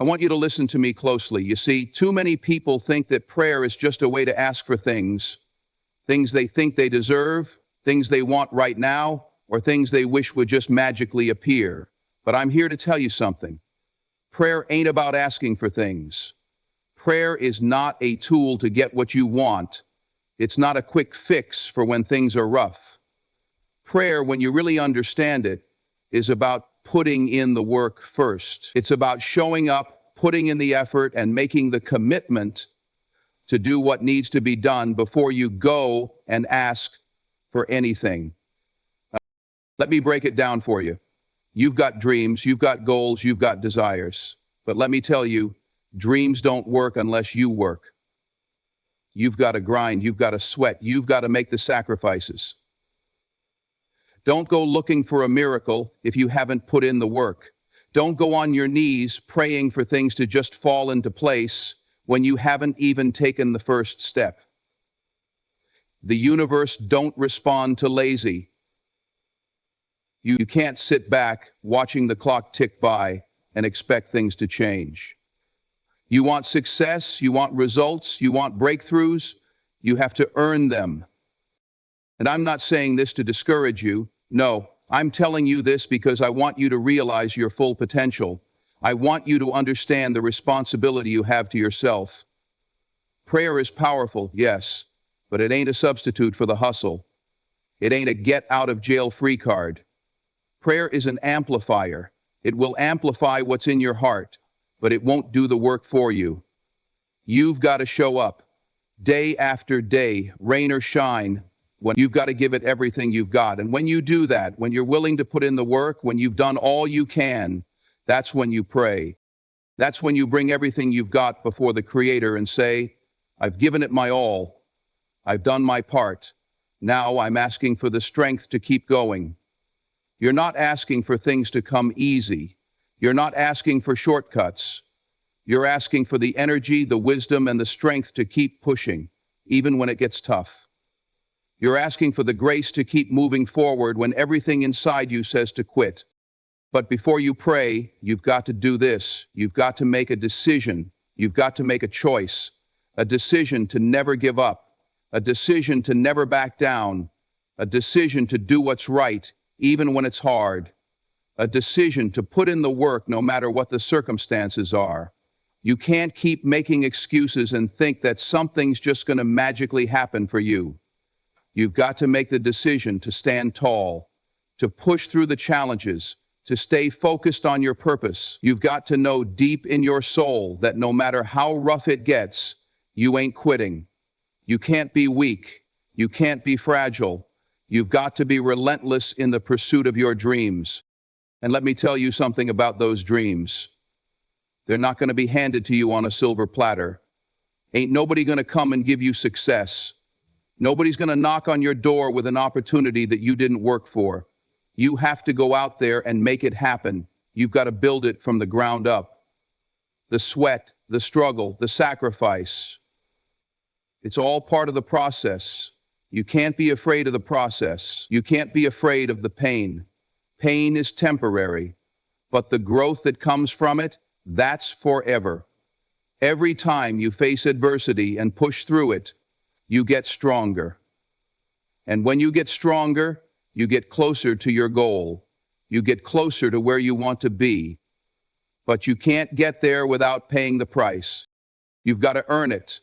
I want you to listen to me closely. You see, too many people think that prayer is just a way to ask for things, things they think they deserve, things they want right now, or things they wish would just magically appear. But I'm here to tell you something. Prayer ain't about asking for things. Prayer is not a tool to get what you want. It's not a quick fix for when things are rough. Prayer, when you really understand it, is about putting in the work first. It's about showing up, putting in the effort, and making the commitment to do what needs to be done before you go and ask for anything. Let me break it down for you. You've got dreams, you've got goals, you've got desires. But let me tell you, dreams don't work unless you work. You've got to grind, you've got to sweat, you've got to make the sacrifices. Don't go looking for a miracle if you haven't put in the work. Don't go on your knees praying for things to just fall into place when you haven't even taken the first step. The universe don't respond to lazy. You can't sit back watching the clock tick by and expect things to change. You want success, you want results, you want breakthroughs, you have to earn them. And I'm not saying this to discourage you. No, I'm telling you this because I want you to realize your full potential. I want you to understand the responsibility you have to yourself. Prayer is powerful, yes, but it ain't a substitute for the hustle. It ain't a get-out-of-jail-free card. Prayer is an amplifier. It will amplify what's in your heart, but it won't do the work for you. You've got to show up, day after day, rain or shine, when you've got to give it everything you've got. And when you do that, when you're willing to put in the work, when you've done all you can, that's when you pray. That's when you bring everything you've got before the Creator and say, I've given it my all. I've done my part. Now I'm asking for the strength to keep going. You're not asking for things to come easy. You're not asking for shortcuts. You're asking for the energy, the wisdom, and the strength to keep pushing, even when it gets tough. You're asking for the grace to keep moving forward when everything inside you says to quit. But before you pray, you've got to do this. You've got to make a decision. You've got to make a choice. A decision to never give up. A decision to never back down. A decision to do what's right, even when it's hard. A decision to put in the work no matter what the circumstances are. You can't keep making excuses and think that something's just going to magically happen for you. You've got to make the decision to stand tall, to push through the challenges, to stay focused on your purpose. You've got to know deep in your soul that no matter how rough it gets, you ain't quitting. You can't be weak. You can't be fragile. You've got to be relentless in the pursuit of your dreams. And let me tell you something about those dreams. They're not going to be handed to you on a silver platter. Ain't nobody going to come and give you success. Nobody's going to knock on your door with an opportunity that you didn't work for. You have to go out there and make it happen. You've got to build it from the ground up. The sweat, the struggle, the sacrifice. It's all part of the process. You can't be afraid of the process. You can't be afraid of the pain. Pain is temporary, but the growth that comes from it, that's forever. Every time you face adversity and push through it, you get stronger. And when you get stronger, you get closer to your goal. You get closer to where you want to be. But you can't get there without paying the price. You've got to earn it.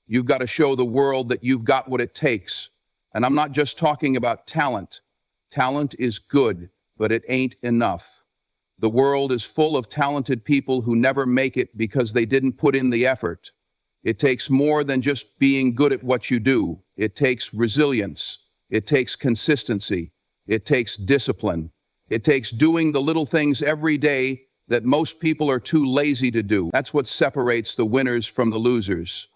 You've got to show the world that you've got what it takes. And I'm not just talking about talent. Talent is good, but it ain't enough. The world is full of talented people who never make it because they didn't put in the effort. It takes more than just being good at what you do. It takes resilience. It takes consistency. It takes discipline. It takes doing the little things every day that most people are too lazy to do. That's what separates the winners from the losers.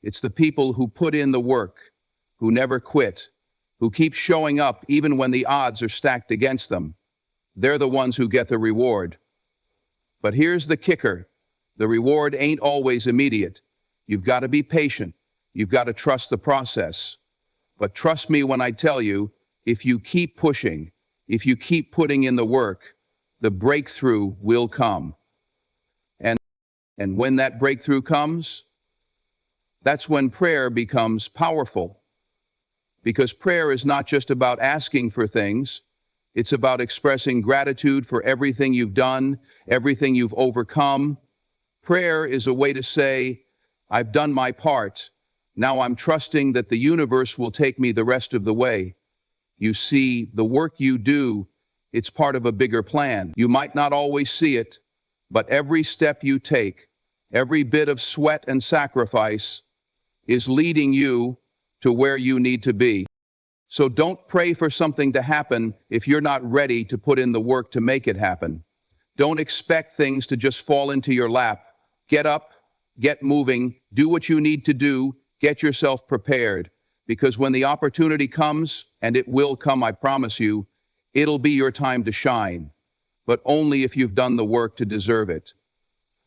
It's the people who put in the work, who never quit, who keep showing up even when the odds are stacked against them. They're the ones who get the reward. But here's the kicker. The reward ain't always immediate. You've got to be patient. You've got to trust the process. But trust me when I tell you, if you keep pushing, if you keep putting in the work, the breakthrough will come. And And when that breakthrough comes, that's when prayer becomes powerful. Because prayer is not just about asking for things, it's about expressing gratitude for everything you've done, everything you've overcome. Prayer is a way to say, I've done my part. Now I'm trusting that the universe will take me the rest of the way. You see, the work you do, it's part of a bigger plan. You might not always see it, but every step you take, every bit of sweat and sacrifice is leading you to where you need to be. So don't pray for something to happen if you're not ready to put in the work to make it happen. Don't expect things to just fall into your lap. Get up, get moving, do what you need to do, get yourself prepared. Because when the opportunity comes, and it will come, I promise you, it'll be your time to shine. But only if you've done the work to deserve it.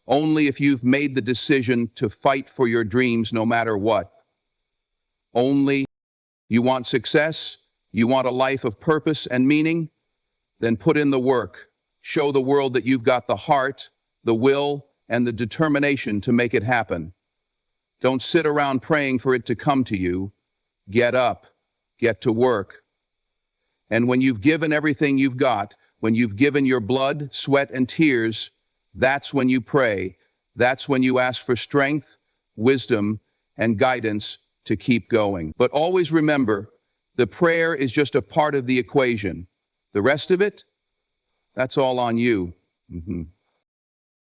Only if you've made the decision to fight for your dreams no matter what. Only you want success, you want a life of purpose and meaning, then put in the work. Show the world that you've got the heart, the will, and the determination to make it happen. Don't sit around praying for it to come to you. Get up, get to work. And when you've given everything you've got, when you've given your blood, sweat, and tears, that's when you pray. That's when you ask for strength, wisdom, and guidance to keep going. But always remember, the prayer is just a part of the equation. The rest of it, that's all on you.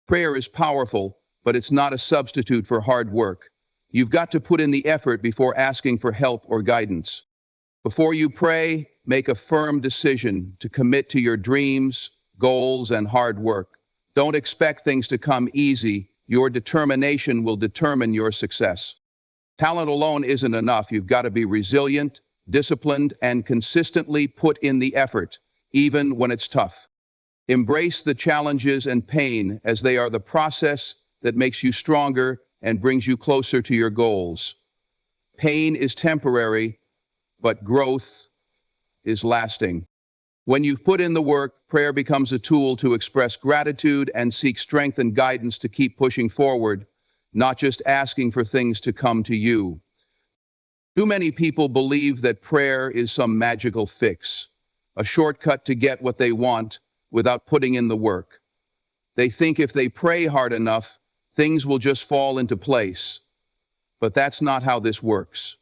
Prayer is powerful, but it's not a substitute for hard work. You've got to put in the effort before asking for help or guidance. Before you pray, make a firm decision to commit to your dreams, goals, and hard work. Don't expect things to come easy. Your determination will determine your success. Talent alone isn't enough. You've got to be resilient, disciplined, and consistently put in the effort, even when it's tough. Embrace the challenges and pain as they are the process that makes you stronger and brings you closer to your goals. Pain is temporary, but growth is lasting. When you've put in the work, prayer becomes a tool to express gratitude and seek strength and guidance to keep pushing forward, not just asking for things to come to you. Too many people believe that prayer is some magical fix, a shortcut to get what they want without putting in the work. They think if they pray hard enough, things will just fall into place. But that's not how this works.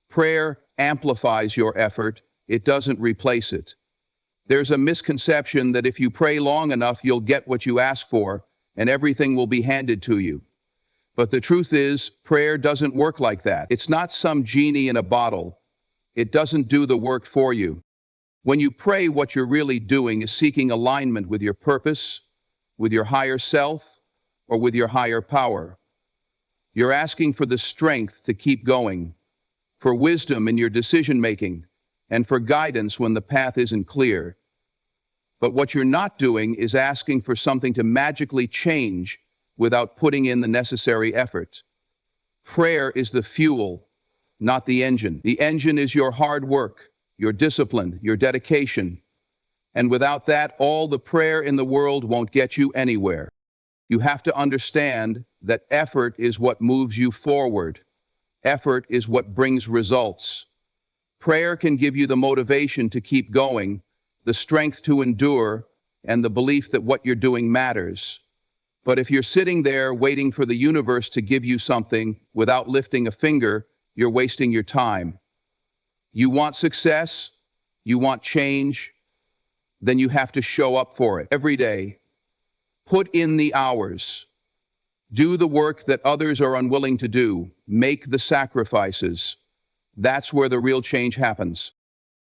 Prayer amplifies your effort, it doesn't replace it. There's a misconception that if you pray long enough, you'll get what you ask for, and everything will be handed to you. But the truth is, prayer doesn't work like that. It's not some genie in a bottle. It doesn't do the work for you. When you pray, what you're really doing is seeking alignment with your purpose, with your higher self, or with your higher power. You're asking for the strength to keep going, for wisdom in your decision-making, and for guidance when the path isn't clear. But what you're not doing is asking for something to magically change without putting in the necessary effort. Prayer is the fuel, not the engine. The engine is your hard work, your discipline, your dedication. And without that, all the prayer in the world won't get you anywhere. You have to understand that effort is what moves you forward. Effort is what brings results. Prayer can give you the motivation to keep going, the strength to endure, and the belief that what you're doing matters. But if you're sitting there waiting for the universe to give you something without lifting a finger, you're wasting your time. You want success, you want change, then you have to show up for it every day. Put in the hours. Do the work that others are unwilling to do. Make the sacrifices. That's where the real change happens.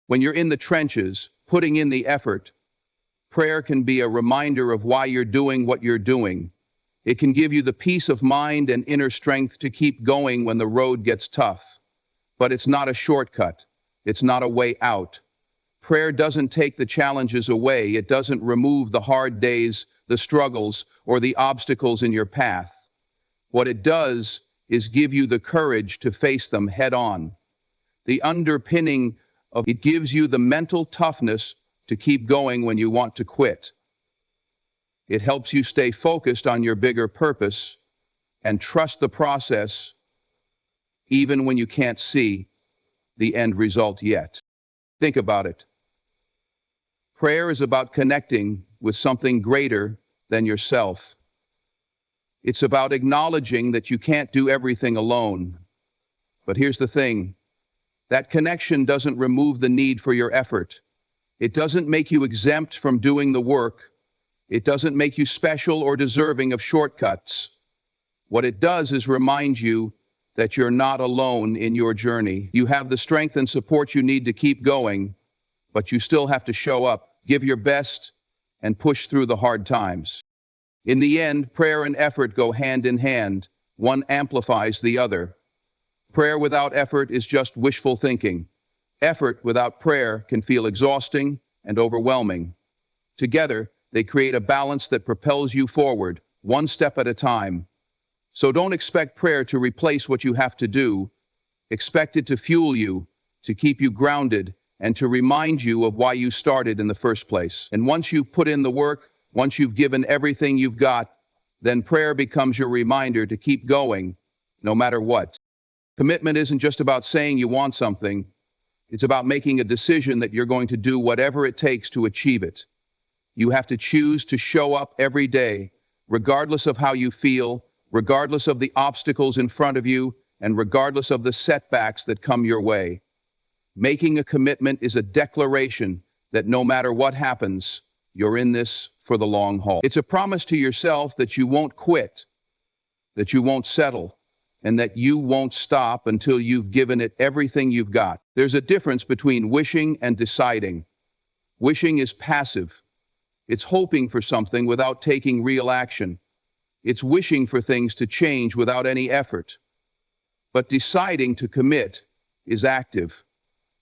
When you're in the trenches, putting in the effort, prayer can be a reminder of why you're doing what you're doing. It can give you the peace of mind and inner strength to keep going when the road gets tough. But it's not a shortcut. It's not a way out. Prayer doesn't take the challenges away. It doesn't remove the hard days, the struggles, or the obstacles in your path. What it does is give you the courage to face them head on. The underpinning of it gives you the mental toughness to keep going when you want to quit. It helps you stay focused on your bigger purpose, and trust the process even when you can't see the end result yet. Think about it. Prayer is about connecting with something greater than yourself. It's about acknowledging that you can't do everything alone. But here's the thing, that connection doesn't remove the need for your effort. It doesn't make you exempt from doing the work. It doesn't make you special or deserving of shortcuts. What it does is remind you that you're not alone in your journey. You have the strength and support you need to keep going, but you still have to show up, give your best, and push through the hard times. In the end, prayer and effort go hand in hand. One amplifies the other. Prayer without effort is just wishful thinking. Effort without prayer can feel exhausting and overwhelming. Together, they create a balance that propels you forward, one step at a time. So don't expect prayer to replace what you have to do. Expect it to fuel you, to keep you grounded, and to remind you of why you started in the first place. And once you've put in the work, once you've given everything you've got, then prayer becomes your reminder to keep going, no matter what. Commitment isn't just about saying you want something. It's about making a decision that you're going to do whatever it takes to achieve it. You have to choose to show up every day, regardless of how you feel, regardless of the obstacles in front of you, and regardless of the setbacks that come your way. Making a commitment is a declaration that no matter what happens, you're in this for the long haul. It's a promise to yourself that you won't quit, that you won't settle, and that you won't stop until you've given it everything you've got. There's a difference between wishing and deciding. Wishing is passive. It's hoping for something without taking real action. It's wishing for things to change without any effort. But deciding to commit is active.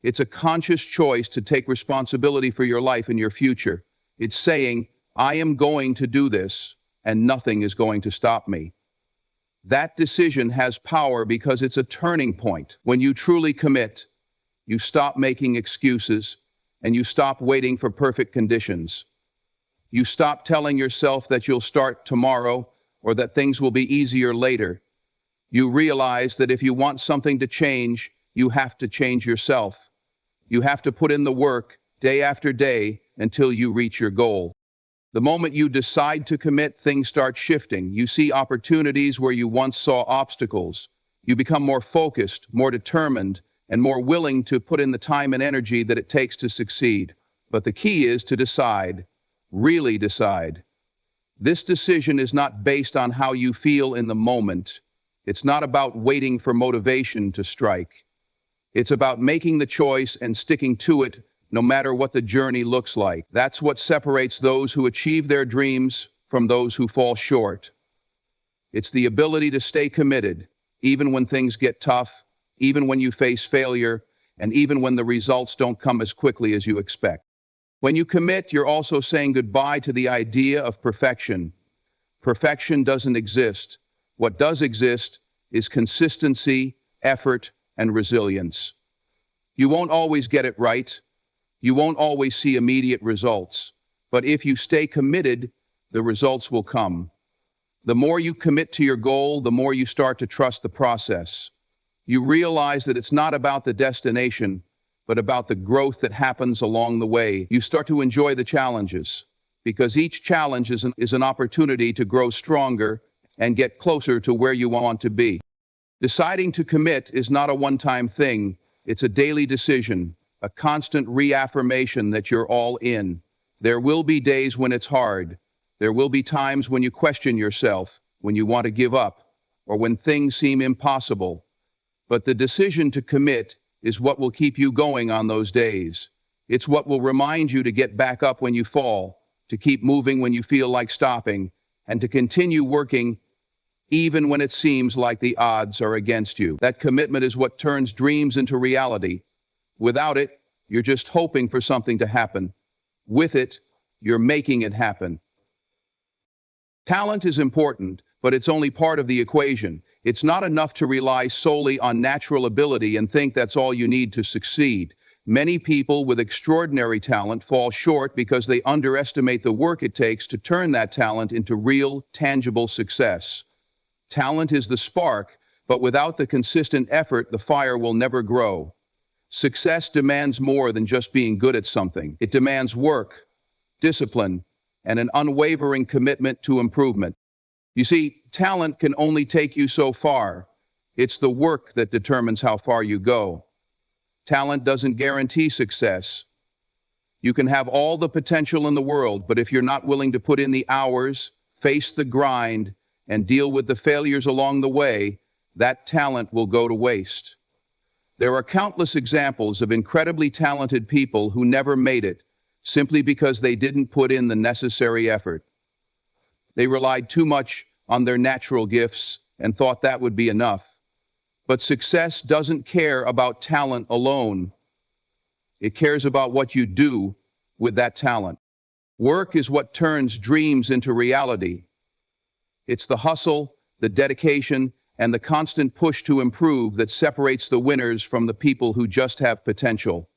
It's a conscious choice to take responsibility for your life and your future. It's saying, I am going to do this, and nothing is going to stop me. That decision has power because it's a turning point. When you truly commit, you stop making excuses, and you stop waiting for perfect conditions. You stop telling yourself that you'll start tomorrow or that things will be easier later. You realize that if you want something to change, you have to change yourself. You have to put in the work day after day until you reach your goal. The moment you decide to commit, things start shifting. You see opportunities where you once saw obstacles. You become more focused, more determined, and more willing to put in the time and energy that it takes to succeed. But the key is to decide, really decide. This decision is not based on how you feel in the moment. It's not about waiting for motivation to strike. It's about making the choice and sticking to it no matter what the journey looks like. That's what separates those who achieve their dreams from those who fall short. It's the ability to stay committed, even when things get tough, even when you face failure, and even when the results don't come as quickly as you expect. When you commit, you're also saying goodbye to the idea of perfection. Perfection doesn't exist. What does exist is consistency, effort, and resilience. You won't always get it right. You won't always see immediate results. But if you stay committed, the results will come. The more you commit to your goal, the more you start to trust the process. You realize that it's not about the destination, but about the growth that happens along the way. You start to enjoy the challenges, because each challenge is an opportunity to grow stronger and get closer to where you want to be. Deciding to commit is not a one-time thing. It's a daily decision, a constant reaffirmation that you're all in. There will be days when it's hard. There will be times when you question yourself, when you want to give up, or when things seem impossible. But the decision to commit is what will keep you going on those days. It's what will remind you to get back up when you fall, to keep moving when you feel like stopping, and to continue working even when it seems like the odds are against you. That commitment is what turns dreams into reality. Without it, you're just hoping for something to happen. With it, you're making it happen. Talent is important, but it's only part of the equation. It's not enough to rely solely on natural ability and think that's all you need to succeed. Many people with extraordinary talent fall short because they underestimate the work it takes to turn that talent into real, tangible success. Talent is the spark, but without the consistent effort, the fire will never grow. Success demands more than just being good at something. It demands work, discipline, and an unwavering commitment to improvement. You see, talent can only take you so far. It's the work that determines how far you go. Talent doesn't guarantee success. You can have all the potential in the world, but if you're not willing to put in the hours, face the grind, and deal with the failures along the way, that talent will go to waste. There are countless examples of incredibly talented people who never made it simply because they didn't put in the necessary effort. They relied too much on their natural gifts and thought that would be enough. But success doesn't care about talent alone. It cares about what you do with that talent. Work is what turns dreams into reality. It's the hustle, the dedication, and the constant push to improve that separates the winners from the people who just have potential.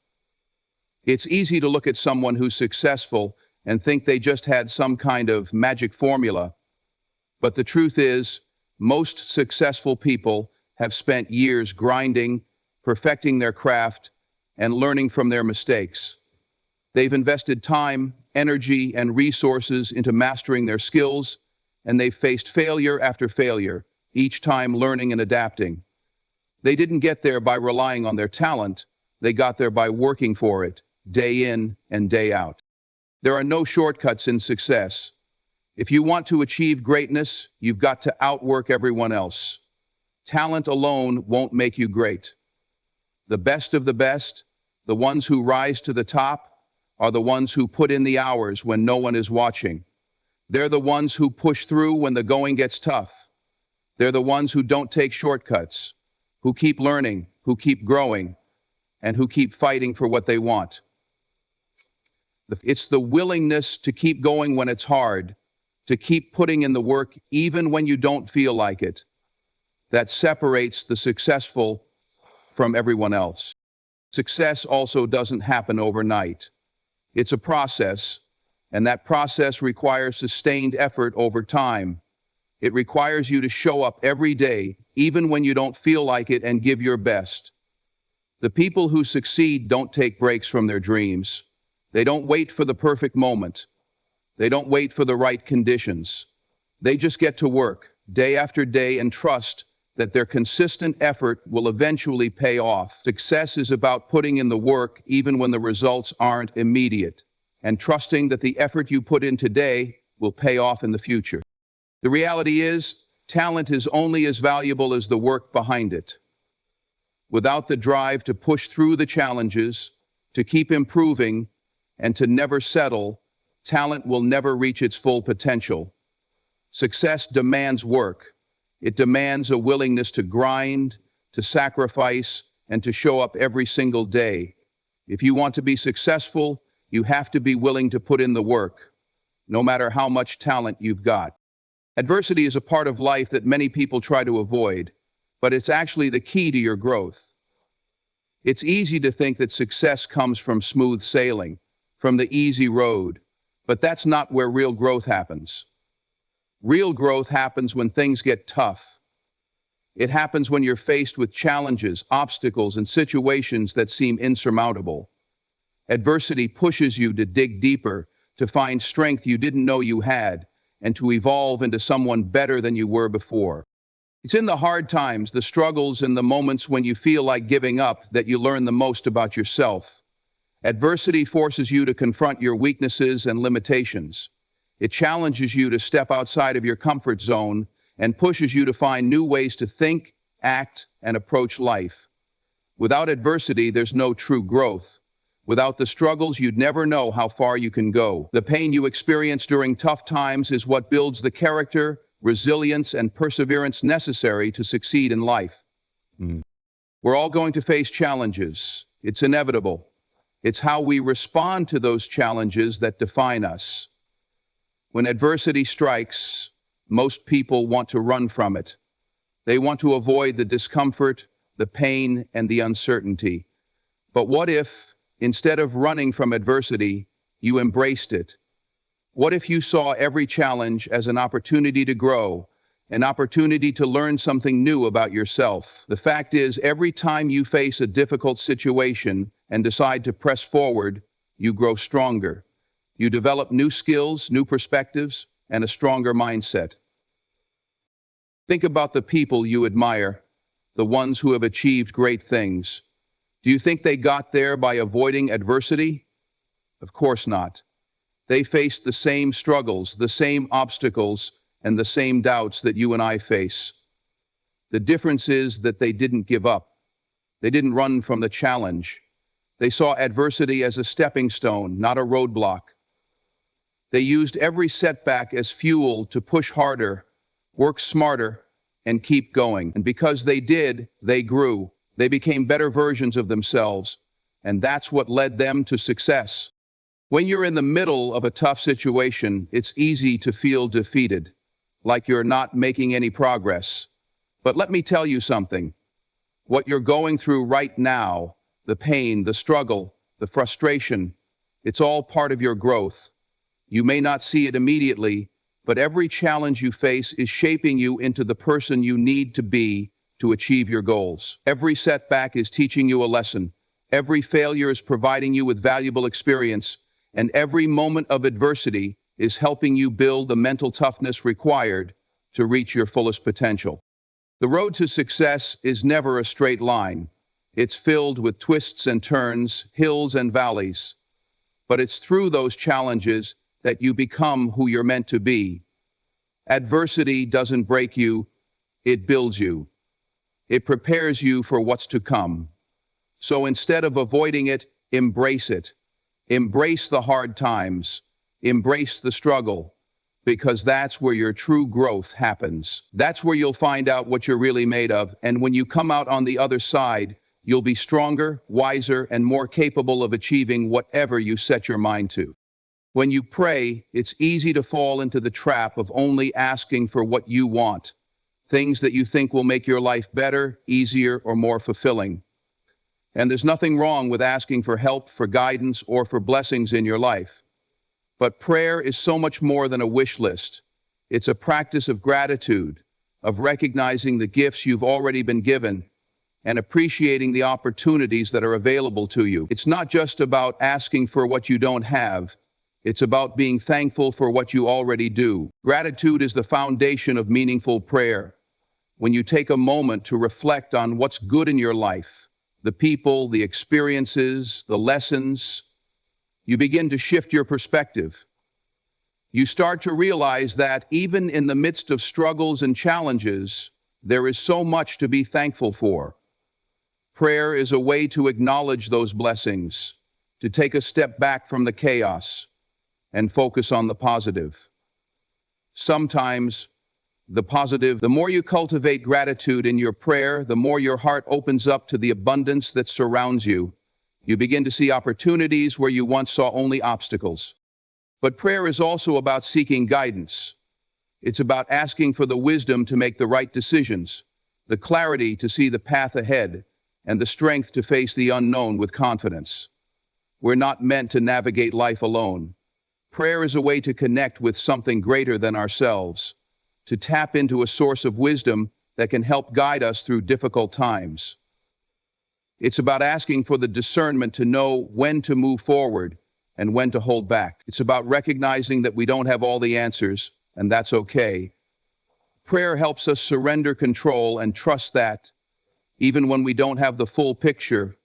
It's easy to look at someone who's successful and think they just had some kind of magic formula. But the truth is, most successful people have spent years grinding, perfecting their craft, and learning from their mistakes. They've invested time, energy, and resources into mastering their skills, and they've faced failure after failure, each time learning and adapting. They didn't get there by relying on their talent. They got there by working for it, day in and day out. There are no shortcuts in success. If you want to achieve greatness, you've got to outwork everyone else. Talent alone won't make you great. The best of the best, the ones who rise to the top, are the ones who put in the hours when no one is watching. They're the ones who push through when the going gets tough. They're the ones who don't take shortcuts, who keep learning, who keep growing, and who keep fighting for what they want. It's the willingness to keep going when it's hard, to keep putting in the work even when you don't feel like it, that separates the successful from everyone else. Success also doesn't happen overnight. It's a process, and that process requires sustained effort over time. It requires you to show up every day, even when you don't feel like it, and give your best. The people who succeed don't take breaks from their dreams. They don't wait for the perfect moment. They don't wait for the right conditions. They just get to work, day after day, and trust that their consistent effort will eventually pay off. Success is about putting in the work even when the results aren't immediate, and trusting that the effort you put in today will pay off in the future. The reality is, talent is only as valuable as the work behind it. Without the drive to push through the challenges, to keep improving, and to never settle, talent will never reach its full potential. Success demands work. It demands a willingness to grind, to sacrifice, and to show up every single day. If you want to be successful, you have to be willing to put in the work, no matter how much talent you've got. Adversity is a part of life that many people try to avoid, but it's actually the key to your growth. It's easy to think that success comes from smooth sailing, from the easy road, but that's not where real growth happens. Real growth happens when things get tough. It happens when you're faced with challenges, obstacles, and situations that seem insurmountable. Adversity pushes you to dig deeper, to find strength you didn't know you had, and to evolve into someone better than you were before. It's in the hard times, the struggles, and the moments when you feel like giving up that you learn the most about yourself. Adversity forces you to confront your weaknesses and limitations. It challenges you to step outside of your comfort zone and pushes you to find new ways to think, act, and approach life. Without adversity, there's no true growth. Without the struggles, you'd never know how far you can go. The pain you experience during tough times is what builds the character, resilience, and perseverance necessary to succeed in life. We're all going to face challenges. It's inevitable. It's how we respond to those challenges that define us. When adversity strikes, most people want to run from it. They want to avoid the discomfort, the pain, and the uncertainty. But what if, instead of running from adversity, you embraced it? What if you saw every challenge as an opportunity to grow, an opportunity to learn something new about yourself. The fact is, every time you face a difficult situation and decide to press forward, you grow stronger. You develop new skills, new perspectives, and a stronger mindset. Think about the people you admire, the ones who have achieved great things. Do you think they got there by avoiding adversity? Of course not. They faced the same struggles, the same obstacles, and the same doubts that you and I face. The difference is that they didn't give up. They didn't run from the challenge. They saw adversity as a stepping stone, not a roadblock. They used every setback as fuel to push harder, work smarter, and keep going. And because they did, they grew. They became better versions of themselves, and that's what led them to success. When you're in the middle of a tough situation, it's easy to feel defeated, like you're not making any progress. But let me tell you something. What you're going through right now, the pain, the struggle, the frustration, it's all part of your growth. You may not see it immediately, but every challenge you face is shaping you into the person you need to be to achieve your goals. Every setback is teaching you a lesson. Every failure is providing you with valuable experience, and every moment of adversity is helping you build the mental toughness required to reach your fullest potential. The road to success is never a straight line. It's filled with twists and turns, hills and valleys. But it's through those challenges that you become who you're meant to be. Adversity doesn't break you, it builds you. It prepares you for what's to come. So instead of avoiding it, embrace it. Embrace the hard times. Embrace the struggle, because that's where your true growth happens. That's where you'll find out what you're really made of, and when you come out on the other side, you'll be stronger, wiser, and more capable of achieving whatever you set your mind to. When you pray, it's easy to fall into the trap of only asking for what you want, things that you think will make your life better, easier, or more fulfilling. And there's nothing wrong with asking for help, for guidance, or for blessings in your life. But prayer is so much more than a wish list. It's a practice of gratitude, of recognizing the gifts you've already been given, and appreciating the opportunities that are available to you. It's not just about asking for what you don't have. It's about being thankful for what you already do. Gratitude is the foundation of meaningful prayer. When you take a moment to reflect on what's good in your life, the people, the experiences, the lessons, you begin to shift your perspective. You start to realize that even in the midst of struggles and challenges, there is so much to be thankful for. Prayer is a way to acknowledge those blessings, to take a step back from the chaos and focus on the positive. Sometimes, the more you cultivate gratitude in your prayer, the more your heart opens up to the abundance that surrounds you. You begin to see opportunities where you once saw only obstacles. But prayer is also about seeking guidance. It's about asking for the wisdom to make the right decisions, the clarity to see the path ahead, and the strength to face the unknown with confidence. We're not meant to navigate life alone. Prayer is a way to connect with something greater than ourselves, to tap into a source of wisdom that can help guide us through difficult times. It's about asking for the discernment to know when to move forward and when to hold back. It's about recognizing that we don't have all the answers, and that's okay. Prayer helps us surrender control and trust that, even when we don't have the full picture,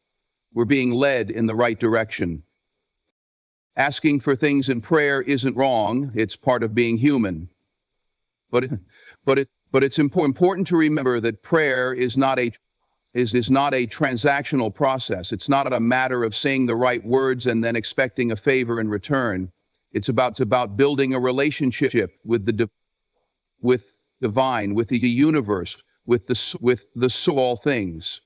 we're being led in the right direction. Asking for things in prayer isn't wrong, it's part of being human. But it's important to remember that prayer is not a transactional process. It's not a matter of saying the right words and then expecting a favor in return. It's about building a relationship with the divine, with the universe, with the soul of all things.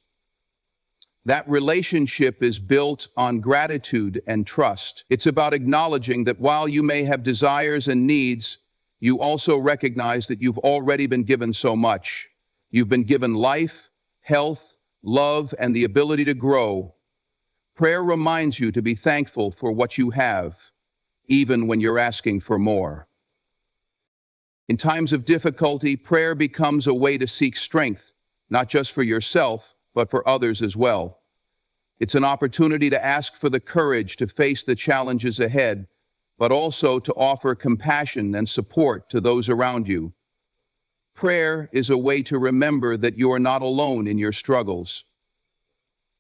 That relationship is built on gratitude and trust. It's about acknowledging that while you may have desires and needs, you also recognize that you've already been given so much. You've been given life, health, love, and the ability to grow. Prayer reminds you to be thankful for what you have, even when you're asking for more. In times of difficulty, prayer becomes a way to seek strength, not just for yourself, but for others as well. It's an opportunity to ask for the courage to face the challenges ahead, but also to offer compassion and support to those around you. Prayer is a way to remember that you are not alone in your struggles.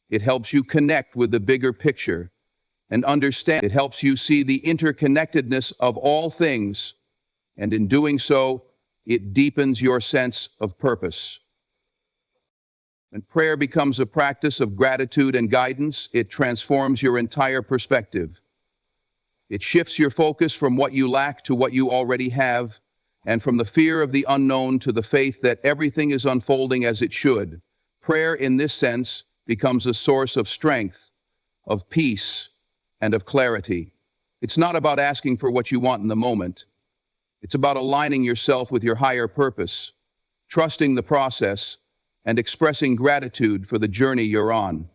It helps you connect with the bigger picture and understand. It helps you see the interconnectedness of all things, and in doing so, it deepens your sense of purpose. When prayer becomes a practice of gratitude and guidance, it transforms your entire perspective. It shifts your focus from what you lack to what you already have, and from the fear of the unknown to the faith that everything is unfolding as it should. Prayer, in this sense, becomes a source of strength, of peace, and of clarity. It's not about asking for what you want in the moment. It's about aligning yourself with your higher purpose, trusting the process, and expressing gratitude for the journey you're on.